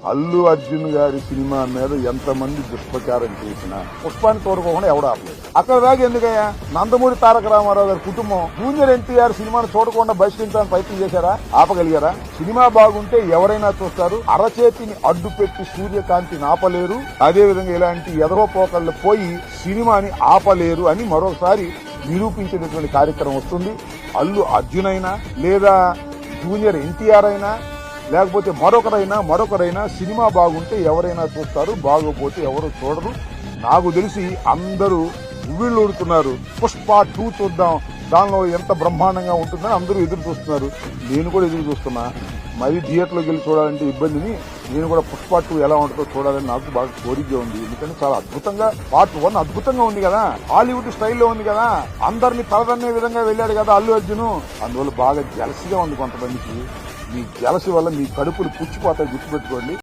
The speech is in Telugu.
అల్లు అర్జున్ గారి సినిమా మీద ఎంతమంది దుష్ప్రచారం చేసినా పుష్పాన్ని తోడుకోకుండా ఎవడు ఆపలేదు. అక్కడ దాకా ఎందుకయ్యా? నందమూరి తారక రామారావు గారి కుటుంబం జూనియర్ ఎన్టీఆర్ సినిమాను చూడకుండా బహిష్కరించడానికి ప్రయత్నం చేశారా? ఆపగలిగారా? సినిమా బాగుంటే ఎవరైనా చూస్తారు. అరచేతిని అడ్డు పెట్టి సూర్యకాంతిని ఆపలేరు. అదే విధంగా ఇలాంటి ఎదరోపోకళ్ళు పోయి సినిమాని ఆపలేరు అని మరొకసారి నిరూపించేటటువంటి కార్యక్రమం వస్తుంది. అల్లు అర్జున్ అయినా లేదా జూనియర్ ఎన్టీఆర్ అయినా లేకపోతే మరొకరైనా సినిమా బాగుంటే ఎవరైనా చూస్తారు, బాగోపోతే ఎవరు చూడరు. నాకు తెలిసి అందరూ ఉవ్విళ్ళు ఊడుతున్నారు. పుష్ప 2 చూద్దాం, దానిలో ఎంత బ్రహ్మాండంగా ఉంటుందని అందరూ ఎదురు చూస్తున్నారు. నేను కూడా ఎదురు చూస్తున్నా. మరి థియేటర్లోకి వెళ్ళి చూడాలంటే ఇబ్బందిని నేను కూడా పుష్ప 2 ఎలా ఉంటుందో చూడాలని నాకు బాగా కోరిక ఉంది. ఎందుకంటే చాలా అద్భుతంగా పార్ట్ 1 అద్భుతంగా ఉంది కదా, హాలీవుడ్ స్టైల్లో ఉంది కదా, అందరినీ తలదన్నే విధంగా వెళ్ళాడు కదా అల్లు అర్జున్. అందువల్ల బాగా జలసిగా ఉంది కొంతమందికి. మీ జలసి వల్ల మీ కడుపులు పుచ్చిపోతాయి, గుర్తుపెట్టుకోండి.